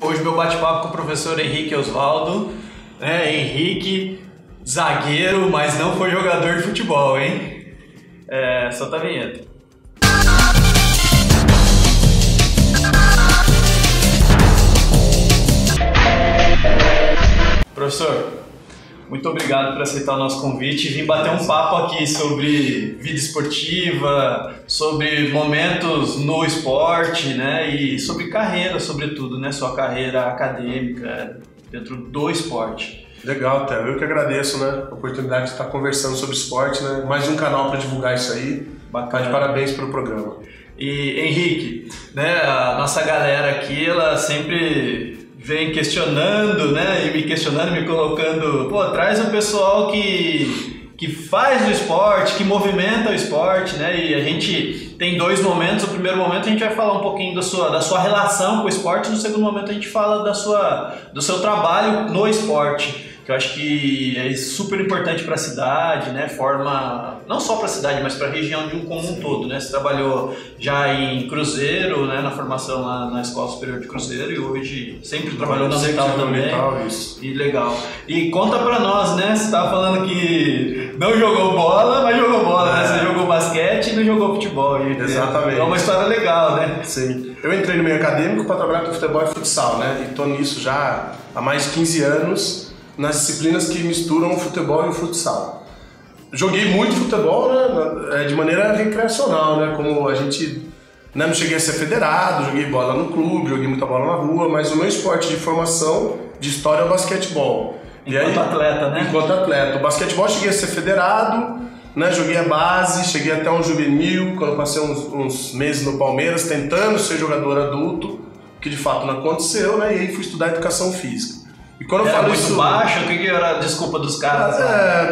Hoje meu bate-papo com o professor Henrique Osvaldo, né? Henrique, zagueiro, mas não foi jogador de futebol, hein? Solta a vinheta. Professor, muito obrigado por aceitar o nosso convite e vir bater um papo aqui sobre vida esportiva, sobre momentos no esporte, né? E sobre carreira, sobretudo, né? Sua carreira acadêmica dentro do esporte. Legal, Theo. Eu que agradeço, né? A oportunidade de estar conversando sobre esporte, né? Mais um canal para divulgar isso aí. Bacana. Parabéns pelo programa. E Henrique, né? A nossa galera aqui, ela sempre vem questionando, né, e me questionando, me colocando, pô, traz um pessoal que faz o esporte, que movimenta o esporte, né, e a gente tem dois momentos. O primeiro momento a gente vai falar um pouquinho da sua relação com o esporte, no segundo momento a gente fala do seu trabalho no esporte, que eu acho que é super importante para a cidade, né, forma, não só para a cidade, mas para a região de um como um todo, né, você trabalhou já em Cruzeiro, né, na formação lá na Escola Superior de Cruzeiro, e hoje sempre trabalhou na Unital também, isso. E legal. E conta para nós, né, você estava falando que não jogou bola, mas jogou bola, né, você jogou basquete e não jogou futebol. Exatamente. É uma história legal, né? Sim. Eu entrei no meio acadêmico para trabalhar com futebol e futsal, né, e estou nisso já há mais de 15 anos, nas disciplinas que misturam o futebol e o futsal. Joguei muito futebol, né, de maneira recreacional, né, como a gente, né, não cheguei a ser federado, joguei bola no clube, joguei muita bola na rua, mas o meu esporte de formação, de história, é o basquetebol. Enquanto atleta, né? Enquanto atleta. O basquetebol cheguei a ser federado, né, joguei a base, cheguei até um juvenil, quando passei uns meses no Palmeiras, tentando ser jogador adulto, que de fato não aconteceu, né, e aí fui estudar educação física. E quando eu falo muito isso, baixo? O que era a desculpa dos caras?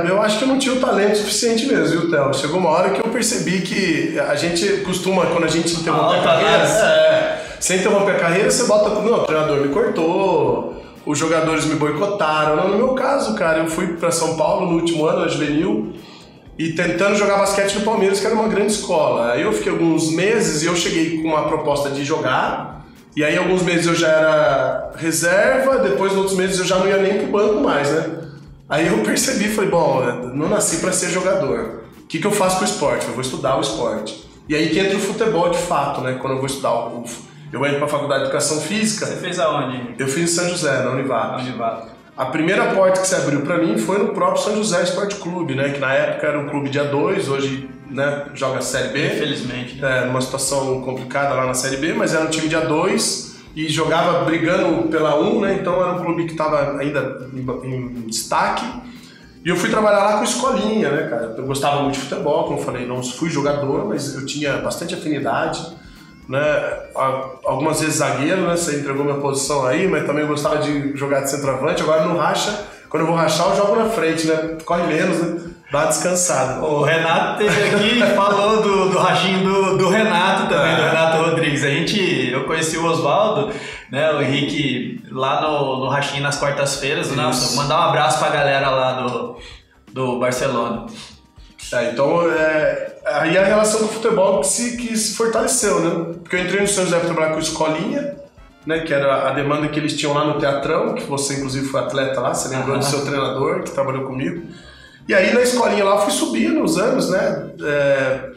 Eu acho que eu não tinha o talento suficiente mesmo, viu, Theo? Chegou uma hora que eu percebi que a gente costuma, quando a gente interrompe a carreira, você interrompe a carreira, você bota, não, o treinador me cortou, os jogadores me boicotaram. Não, no meu caso, cara, eu fui para São Paulo no último ano, na juvenil, e tentando jogar basquete no Palmeiras, que era uma grande escola. Aí eu fiquei alguns meses e eu cheguei com uma proposta de jogar. E aí alguns meses eu já era reserva, depois outros meses eu já não ia nem pro banco mais, né? Aí eu percebi, falei, bom, não nasci para ser jogador. O que eu faço com o esporte? Eu vou estudar o esporte. E aí que entra o futebol de fato, né? Quando eu vou estudar eu entro para a faculdade de educação física. Você fez aonde? Eu fiz em São José, na Univac. A primeira porta que se abriu para mim foi no próprio São José Esporte Clube, né? Que na época era um clube de A2, hoje, né, joga a Série B. Infelizmente. Né? Numa situação complicada lá na Série B, mas era um time de A2 e jogava brigando pela 1, né? Então era um clube que estava ainda em destaque. E eu fui trabalhar lá com escolinha, né, cara? Eu gostava muito de futebol, como eu falei, não fui jogador, mas eu tinha bastante afinidade, né? Algumas vezes zagueiro, né? Você entregou minha posição aí, mas também eu gostava de jogar de centroavante. Agora no racha, quando eu vou rachar, eu jogo na frente, né? Corre menos, né? Dá uma descansada. O Renato esteve aqui e falou do rachinho do Renato também, do Renato Rodrigues. Eu conheci o Osvaldo, né, o Henrique, lá no rachinho nas quartas-feiras. Nossa, mandar um abraço pra galera lá do Barcelona. Então, aí a relação com o futebol que se fortaleceu, né? Porque eu entrei no São José para trabalhar com escolinha, né, que era a demanda que eles tinham lá no Teatrão, que você inclusive foi atleta lá, você lembrou do seu treinador que trabalhou comigo. E aí na escolinha lá eu fui subindo os anos, né?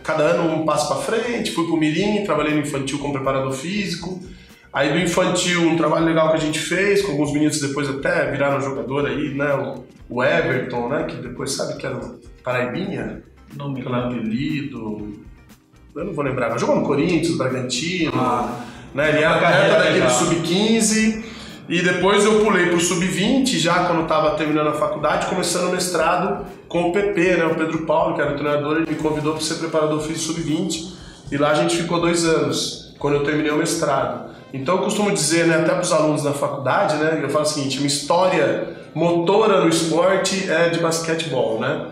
Cada ano um passo para frente, fui pro Mirim, trabalhei no infantil como preparador físico. Aí do infantil, um trabalho legal que a gente fez, com alguns meninos depois até viraram jogador aí, né? O Everton, né? Que depois sabe que era o Paraibinha, não me pelo apelido. Eu não vou lembrar, mas jogou no Corinthians, Bragantino, né? Ele era daquele sub-15. E depois eu pulei pro sub-20, já quando eu estava terminando a faculdade, começando o mestrado com o PP, né? O Pedro Paulo, que era o treinador, ele me convidou para ser preparador físico sub-20. E lá a gente ficou 2 anos, quando eu terminei o mestrado. Então eu costumo dizer, né, até para os alunos da faculdade, né? Eu falo o seguinte, minha história motora no esporte é de basquetebol, né?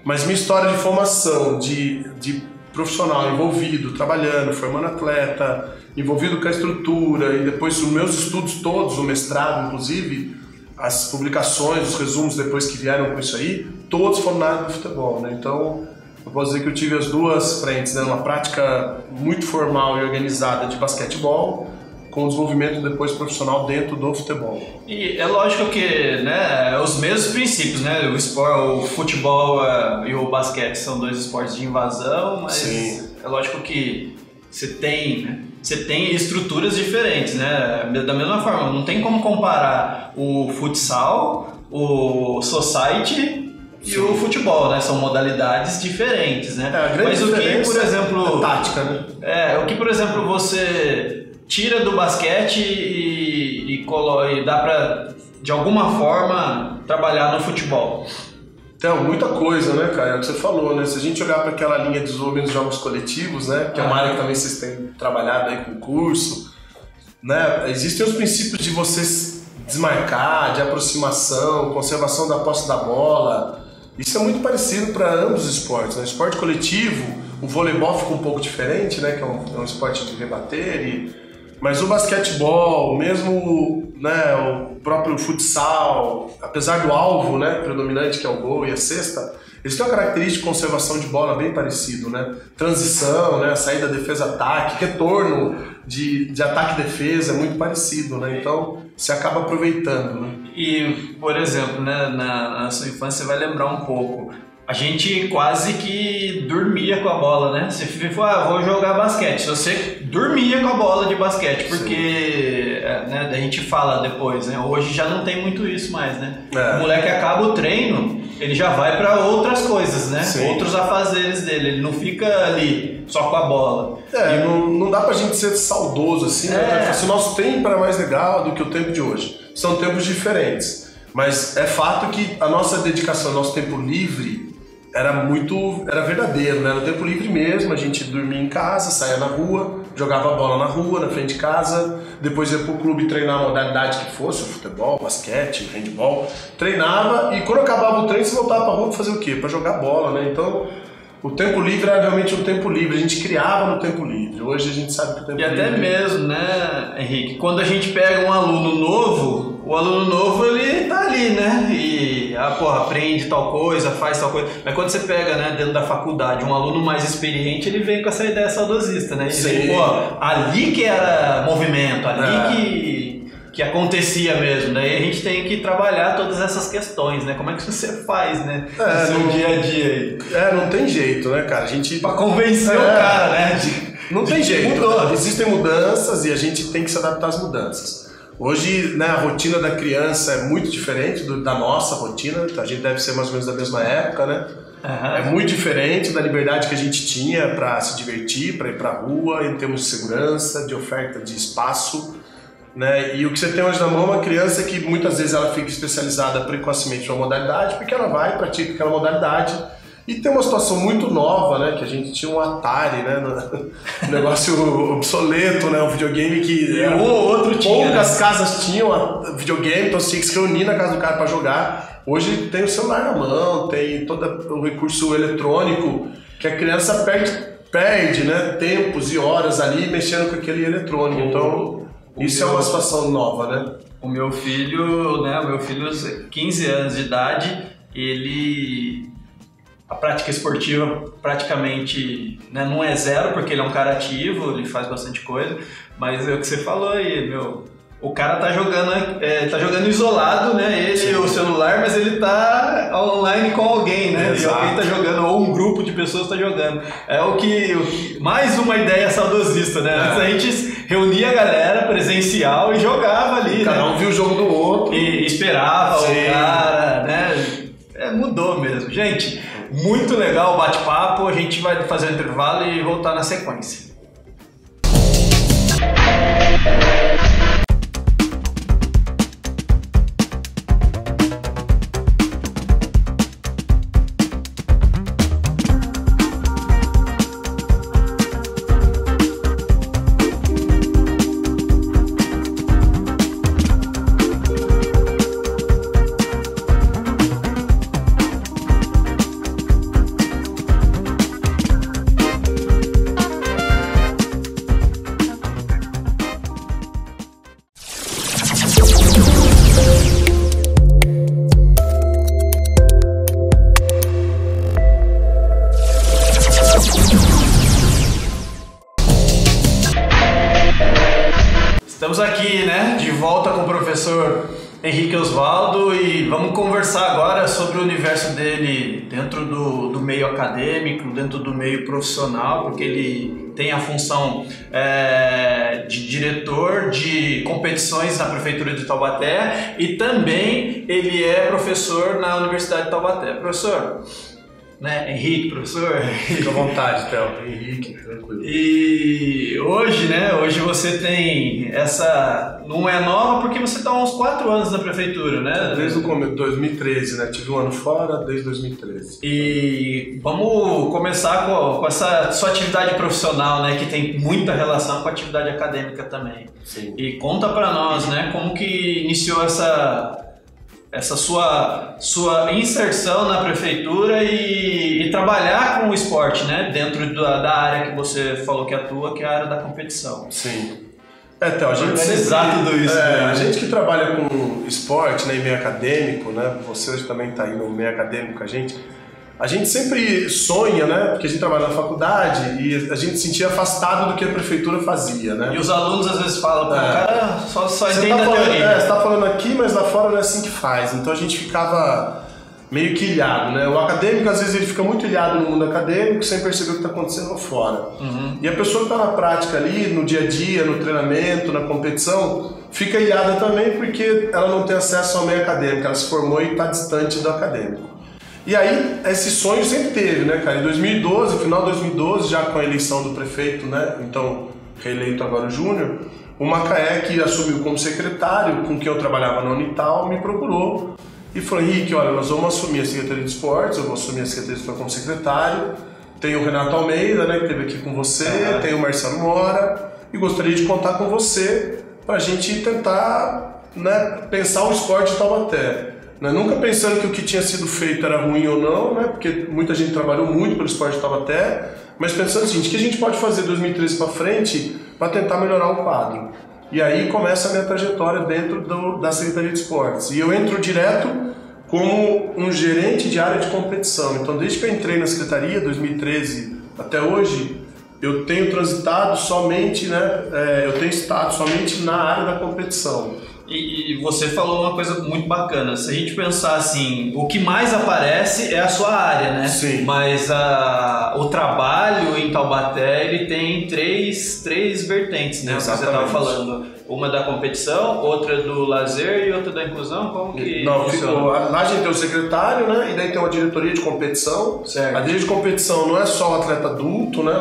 Mas minha história de formação, de profissional envolvido, trabalhando, formando atleta, envolvido com a estrutura, e depois os meus estudos todos, o mestrado inclusive, as publicações, os resumos depois que vieram com isso aí, todos foram na área do futebol, né? Então eu posso dizer que eu tive as duas frentes, né? Uma prática muito formal e organizada de basquetebol com o desenvolvimento depois profissional dentro do futebol. E é lógico que, né, os mesmos princípios, né, o futebol e o basquete são dois esportes de invasão, mas sim, é lógico que você tem estruturas diferentes, né, da mesma forma, não tem como comparar o futsal, o society e o futebol, né? São modalidades diferentes, né? Mas o que, por exemplo, tática, né? O que, por exemplo, você tira do basquete e dá pra, de alguma forma, trabalhar no futebol? Então, muita coisa, né, cara? É o que você falou, né? Se a gente olhar para aquela linha de desenvolvimento de jogos coletivos, né? Que é uma área que também vocês têm trabalhado aí com o curso, né? Existem os princípios de você desmarcar, de aproximação, conservação da posse da bola. Isso é muito parecido para ambos os esportes, né? Esporte coletivo, o voleibol fica um pouco diferente, né? Que é um esporte de rebater, mas o basquetebol, mesmo, né, o próprio futsal, apesar do alvo, né, predominante que é o gol e a cesta, eles têm uma característica de conservação de bola bem parecido, né? Transição, né, saída, defesa, ataque, retorno de ataque e defesa é muito parecido, né? Então você acaba aproveitando, né? E, por exemplo, né, na sua infância você vai lembrar um pouco, a gente quase que dormia com a bola, né? Você falou, vou jogar basquete. Você dormia com a bola de basquete, porque né, a gente fala depois, né? Hoje já não tem muito isso mais, né? O moleque acaba o treino, ele já vai para outras coisas, né? Sim. Outros afazeres dele, ele não fica ali só com a bola. Não dá pra gente ser saudoso assim, né? Se o nosso tempo era mais legal do que o tempo de hoje. São tempos diferentes. Mas é fato que a nossa dedicação, nosso tempo livre era verdadeiro, né? Era o tempo livre mesmo, a gente dormia em casa, saía na rua, jogava bola na rua, na frente de casa, depois ia pro clube treinar a modalidade que fosse, o futebol, basquete, handball, treinava e quando acabava o treino você voltava pra rua pra fazer o quê? Pra jogar bola, né? Então o tempo livre era realmente um tempo livre, a gente criava no tempo livre, hoje a gente sabe que o tempo livre... E até mesmo, né, Henrique, quando a gente pega um aluno novo, o aluno novo ele tá ali, né, e aprende tal coisa, faz tal coisa, mas quando você pega, né, dentro da faculdade, um aluno mais experiente, ele vem com essa ideia saudosista, né, ele vem, ali que era movimento, ali que acontecia mesmo, daí a gente tem que trabalhar todas essas questões, né? Como é que você faz, né? No seu dia a dia aí. Não tem jeito, né, cara? A gente... Pra convencer o cara, né? Não tem jeito. Existem mudanças e a gente tem que se adaptar às mudanças. Hoje, né, a rotina da criança é muito diferente da nossa rotina, a gente deve ser mais ou menos da mesma época, né? É muito diferente da liberdade que a gente tinha para se divertir, para ir pra rua, em termos de segurança, de oferta de espaço. Né? E o que você tem hoje na mão é uma criança que muitas vezes ela fica especializada precocemente numa modalidade porque ela vai e pratica aquela modalidade e tem uma situação muito nova, né? Que a gente tinha um Atari, né? Um negócio obsoleto, né? Um videogame que poucas casas tinham videogame, então você tinha que se reunir na casa do cara para jogar. Hoje tem o celular na mão, tem todo o recurso eletrônico que a criança perde, né? Tempos e horas ali mexendo com aquele eletrônico, então... Isso é uma situação nova, né? O meu filho, 15 anos de idade, a prática esportiva praticamente, né, não é zero, porque ele é um cara ativo, ele faz bastante coisa, mas é o que você falou aí, o cara tá jogando isolado, né? Ele o celular, mas ele tá online com alguém, né? Exato. E alguém tá jogando, ou um grupo de pessoas tá jogando. É o que mais uma ideia saudosista, né? Antes a gente reunia a galera presencial e jogava ali, cada um via o jogo do outro. E esperava o cara, né? Mudou mesmo. Gente, muito legal o bate-papo. A gente vai fazer um intervalo e voltar na sequência. professor Henrique Osvaldo, e vamos conversar agora sobre o universo dele dentro do meio acadêmico, dentro do meio profissional, porque ele tem a função de diretor de competições na Prefeitura de Taubaté e também ele é professor na Universidade de Taubaté. Professor, né, Henrique, professor. Fica à vontade, Theo. Henrique, tranquilo. E hoje você tem essa... Não é nova porque você está há uns 4 anos na prefeitura, né? Desde o começo de 2013, né? Tive um ano fora desde 2013. E vamos começar com essa sua atividade profissional, né? Que tem muita relação com a atividade acadêmica também. Sim. E conta para nós, né? Como que iniciou essa sua inserção na prefeitura e trabalhar com o esporte, né? Dentro da área que você falou que atua, que é a área da competição. Sim. Theo, a gente organizar tudo isso. A gente que trabalha com esporte, né, em meio acadêmico, né? Você hoje também está aí no meio acadêmico com a gente sempre sonha, né? Porque a gente trabalha na faculdade e a gente se sentia afastado do que a prefeitura fazia, né? E os alunos às vezes falam, o cara só entende a teoria. Você está falando aqui, mas lá fora não é assim que faz. Então a gente ficava meio que ilhado, né? O acadêmico, às vezes, ele fica muito ilhado no mundo acadêmico sem perceber o que está acontecendo lá fora. Uhum. E a pessoa que está na prática ali, no dia a dia, no treinamento, na competição, fica ilhada também porque ela não tem acesso ao meio acadêmico, ela se formou e está distante do acadêmico. E aí, esse sonho sempre teve, né, cara? Em 2012, final de 2012, já com a eleição do prefeito, né? Então, reeleito agora o Júnior, o Macaé, que assumiu como secretário, com quem eu trabalhava na Unital, me procurou e falou: Henrique, olha, nós vamos assumir a Secretaria de Esportes, eu vou assumir a Secretaria de Esportes como secretário, tem o Renato Almeida, né, que esteve aqui com você, tem o Marcelo Mora, e gostaria de contar com você para a gente tentar, né, pensar o esporte de Taubaté. Nunca pensando que o que tinha sido feito era ruim ou não, né? Porque muita gente trabalhou muito pelo esporte de Taubaté, mas pensando o seguinte: o que a gente pode fazer de 2013 para frente para tentar melhorar o quadro? E aí começa a minha trajetória dentro da Secretaria de Esportes. E eu entro direto como um gerente de área de competição. Então, desde que eu entrei na Secretaria, 2013 até hoje, eu tenho transitado somente, né? Eu tenho estado somente na área da competição. E você falou uma coisa muito bacana. Se a gente pensar assim, o que mais aparece é a sua área, né? Sim. Mas o trabalho em Taubaté, ele tem três vertentes, né? Exatamente. Você estava falando. Uma da competição, outra do lazer e outra da inclusão. Como que funciona? Lá a gente tem o secretário, né? E daí tem uma diretoria de competição. Certo. A diretoria de competição não é só o atleta adulto, né?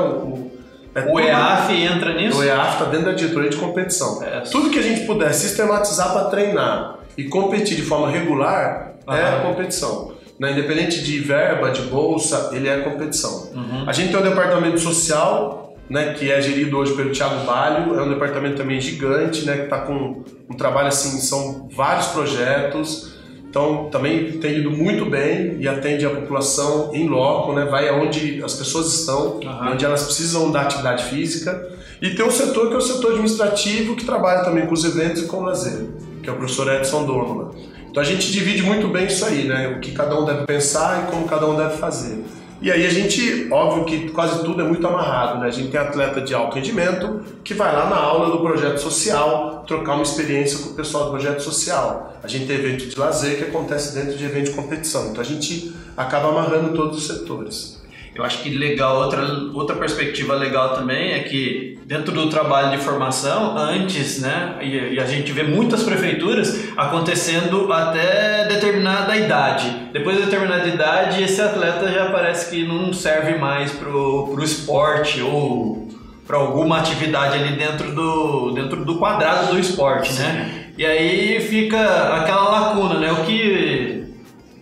O EAF entra nisso? O EAF está dentro da diretoria de competição. Tudo que a gente puder sistematizar para treinar e competir de forma regular é competição. Né? Independente de verba, de bolsa, ele é competição. A gente tem um departamento social, né, que é gerido hoje pelo Thiago Balho, é um departamento também gigante, né, que está com um trabalho assim, são vários projetos. Então, também tem ido muito bem e atende a população em loco, né? Vai aonde as pessoas estão, onde elas precisam da atividade física. E tem um setor que é o setor administrativo, que trabalha também com os eventos e com o lazer, que é o professor Edson Dornola. Então, a gente divide muito bem isso aí, né? O que cada um deve pensar e como cada um deve fazer. E aí a gente, óbvio que quase tudo é muito amarrado, né? A gente tem atleta de alto rendimento que vai lá na aula do projeto social trocar uma experiência com o pessoal do projeto social. A gente tem evento de lazer que acontece dentro de evento de competição. Então a gente acaba amarrando todos os setores. Eu acho que legal, outra perspectiva legal também é que dentro do trabalho de formação, antes, né, e a gente vê muitas prefeituras acontecendo até determinada idade. Depois de determinada idade, esse atleta já parece que não serve mais pro esporte ou para alguma atividade ali dentro do quadrado do esporte, né? E aí fica aquela lacuna, né?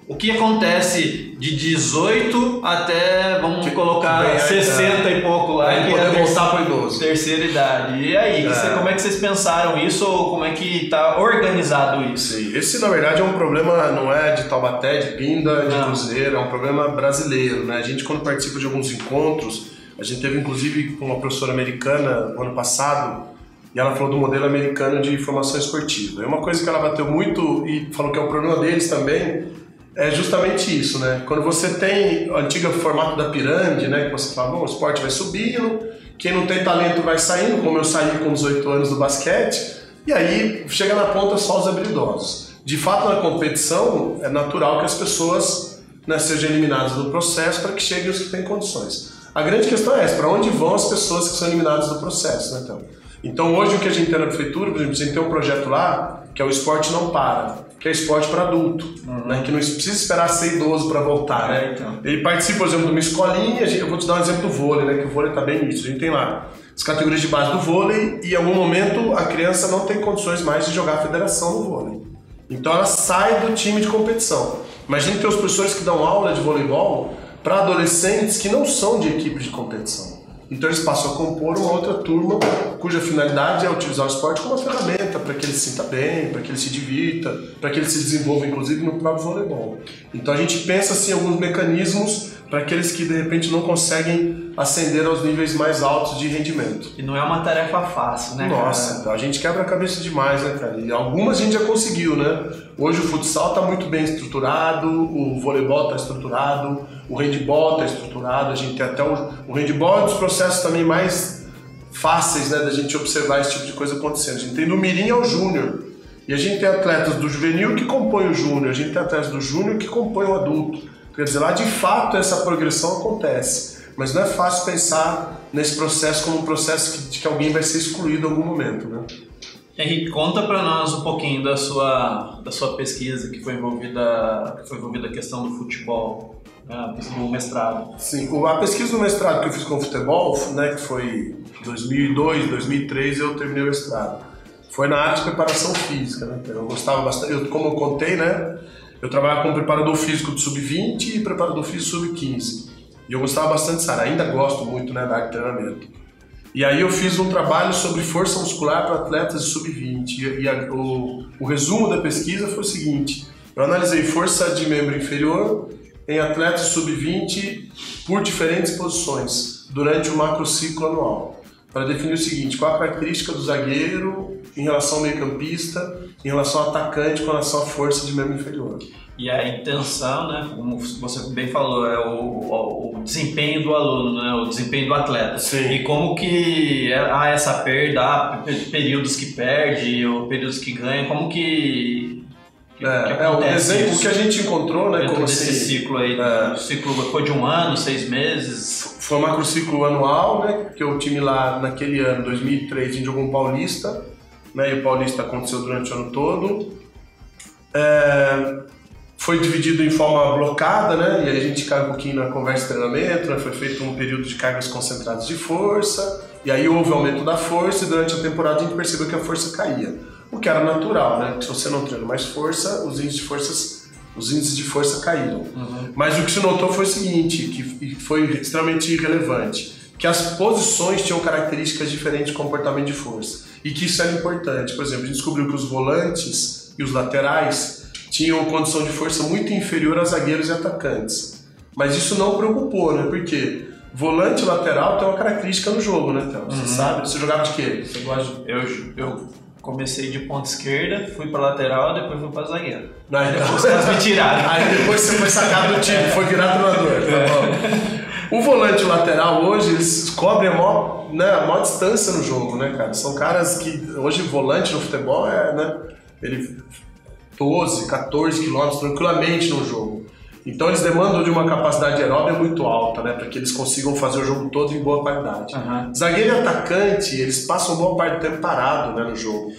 O que acontece de 18 até, vamos colocar, 60 e pouco lá, que poder voltar para o idoso. Terceira idade. E aí, como é que vocês pensaram isso ou como é que está organizado isso? Sim. Esse, na verdade, é um problema, não é de Taubaté, de Pinda, de Cruzeiro, é um problema brasileiro, né? A gente, quando participa de alguns encontros, a gente teve, inclusive, com uma professora americana no ano passado, e ela falou do modelo americano de formação esportiva. É uma coisa que ela bateu muito e falou que é o problema deles também, é justamente isso, né? Quando você tem o antigo formato da pirâmide, né? Que você fala, bom, o esporte vai subindo, quem não tem talento vai saindo, como eu saí com 18 anos do basquete, E aí, chega na ponta só os habilidosos. De fato, na competição, é natural que as pessoas, né, sejam eliminadas do processo para que cheguem os que têm condições. A grande questão é essa, para onde vão as pessoas que são eliminadas do processo, né, então hoje o que a gente tem na prefeitura, por exemplo, a gente tem um projeto lá, que é o Esporte Não Para, que é esporte para adulto, né, que não precisa esperar ser idoso para voltar, né? Ele participa, por exemplo, de uma escolinha, eu vou te dar um exemplo do vôlei, né, que o vôlei está bem nisso, a gente tem lá as categorias de base do vôlei e em algum momento a criança não tem condições mais de jogar a federação no vôlei. Então ela sai do time de competição. Imagina ter os professores que dão aula de voleibol para adolescentes que não são de equipe de competição. Então eles passam a compor uma outra turma cuja finalidade é utilizar o esporte como uma ferramenta para que ele se sinta bem, para que ele se divirta, para que ele se desenvolva inclusive no próprio voleibol. Então a gente pensa assim, alguns mecanismos para aqueles que de repente não conseguem ascender aos níveis mais altos de rendimento. E não é uma tarefa fácil, né, Nossa, cara? Então a gente quebra a cabeça demais, né, cara? E algumas a gente já conseguiu, né? Hoje o futsal está muito bem estruturado, o voleibol está estruturado, o handball está estruturado, a gente tem até o handball é um dos processos também mais fáceis, né, da gente observar esse tipo de coisa acontecendo. A gente tem do mirim ao júnior, e a gente tem atletas do juvenil que compõem o júnior, a gente tem atletas do júnior que compõem o adulto. Quer dizer, lá de fato essa progressão acontece, mas não é fácil pensar nesse processo como um processo de que alguém vai ser excluído em algum momento, né? Henrique, conta para nós um pouquinho da sua pesquisa que foi envolvida a questão do futebol, né, do mestrado. Sim, a pesquisa do mestrado que eu fiz com o futebol, né, que foi em 2002, 2003, eu terminei o mestrado. Foi na área de preparação física, né? Eu gostava bastante, como eu contei, né? Eu trabalhava como preparador físico do sub-20 e preparador físico sub-15. E eu gostava bastante dessa área, ainda gosto muito, né, da área de treinamento. E aí eu fiz um trabalho sobre força muscular para atletas de sub-20. O resumo da pesquisa foi o seguinte: eu analisei força de membro inferior em atletas sub-20 por diferentes posições durante o macrociclo anual, para definir o seguinte: qual a característica do zagueiro em relação ao meio-campista, em relação ao atacante, com relação à força de membro inferior. E a intenção, né, como você bem falou, é o desempenho do aluno, né, o desempenho do atleta. Sim. E como que há essa perda, há períodos que perde ou períodos que ganha, como que o exemplo isso? Que a gente encontrou, né, como desse ciclo aí, o ciclo foi de 1 ano, 6 meses? Foi um macrociclo anual, né, que o time lá naquele ano, 2003, a gente jogou um Paulista, né, e o Paulista aconteceu durante o ano todo. Foi dividido em forma blocada, né? E aí a gente cai um pouquinho na conversa de treinamento, né? Foi feito um período de cargas concentradas de força, e aí houve aumento da força, e durante a temporada a gente percebeu que a força caía. O que era natural, né? Se você não treina mais força, os índices de força caíram. Mas o que se notou foi o seguinte, que foi extremamente relevante, que as posições tinham características diferentes de comportamento de força, e que isso era importante. Por exemplo, a gente descobriu que os volantes e os laterais tinham condição de força muito inferior a zagueiros e atacantes. Mas isso não preocupou, né? Porque volante e lateral tem uma característica no jogo, né, Théo? Você sabe? Você jogava de quê? Você gosta de... Eu comecei de ponta esquerda, fui pra lateral, depois fui pra zagueiro. Aí depois elas me tiraram. Aí depois você foi sacado do time, foi virar treinador. Tá bom. O volante e o lateral hoje, eles cobrem a maior distância no jogo, né, cara? São caras que... Hoje o volante no futebol né? Ele... 12, 14 quilômetros tranquilamente no jogo. Então eles demandam de uma capacidade aeróbica muito alta, né, para que eles consigam fazer o jogo todo em boa qualidade. Zagueiro e atacante, eles passam boa parte do tempo parado, né, no jogo.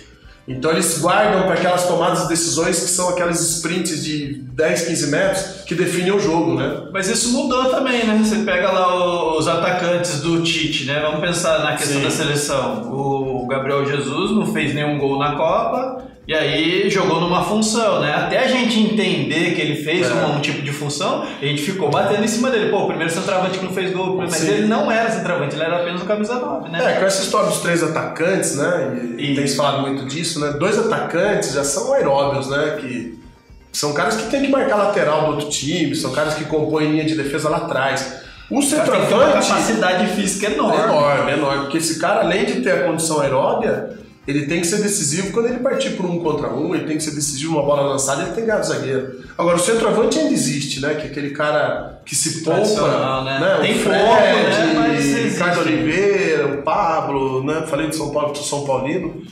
Então eles guardam para aquelas tomadas de decisões que são aquelas sprints de 10, 15 metros que definem o jogo, né? Mas isso mudou também, né? Você pega lá os atacantes do Tite, né? Vamos pensar na questão da seleção. O Gabriel Jesus não fez nenhum gol na Copa, e aí jogou numa função, né? Até a gente entender que ele fez um tipo de função, a gente ficou batendo em cima dele. Pô, o primeiro centroavante que não fez gol, mas ele não era centroavante, ele era apenas o camisa 9, né? Com essa história dos 3 atacantes, né? E tem se falado muito disso, né? 2 atacantes já são aeróbios, né? Que são caras que tem que marcar lateral do outro time, são caras que compõem linha de defesa lá atrás. O centroavante tem uma capacidade física enorme. Enorme, porque esse cara, além de ter a condição aeróbia, Ele tem que ser decisivo quando ele partir por 1 contra 1, ele tem que ser decisivo numa bola lançada, ele tem que ganhar do zagueiro. Agora, o centroavante ainda existe, né? Que é aquele cara que se poupa, né? Tem o foco, Fred, né? Ricardo Oliveira, o Pablo, né? Falei de São Paulo, São Paulino,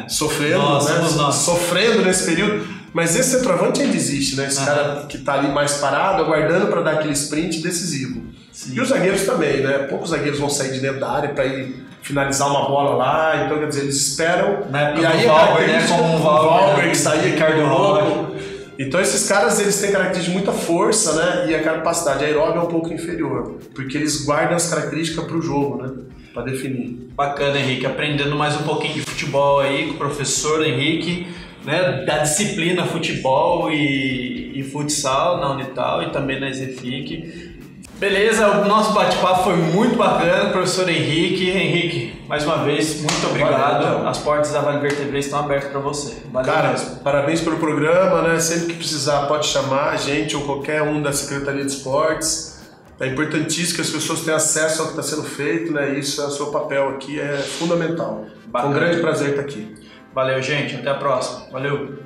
sofrendo, né? Sofrendo nesse período. Mas esse centroavante ainda existe, né? Esse cara que tá ali mais parado, aguardando para dar aquele sprint decisivo. Sim. E os zagueiros também, né? Poucos zagueiros vão sair de dentro da área para ir finalizar uma bola lá, então quer dizer, eles esperam. E aí, Valber, né? Como o Valber, que saía, Ricardo louco. Então esses caras, eles têm características de muita força, né? E a capacidade aeróbica é um pouco inferior, porque eles guardam as características para o jogo, né? Para definir. Bacana, Henrique. Aprendendo mais um pouquinho de futebol aí com o professor Henrique, né? Da disciplina futebol e futsal na Unital e também na Exefic. Beleza, o nosso bate-papo foi muito bacana, professor Henrique. Henrique, mais uma vez, muito obrigado. Valeu. As portas da Vale Verde TV estão abertas para você. Valeu. Cara, parabéns pelo programa, né? Sempre que precisar pode chamar a gente ou qualquer um da Secretaria de Esportes. É importantíssimo que as pessoas tenham acesso ao que está sendo feito, né? Isso é o seu papel aqui, é fundamental. Bacana. Foi um grande prazer estar aqui. Valeu, gente. Até a próxima. Valeu.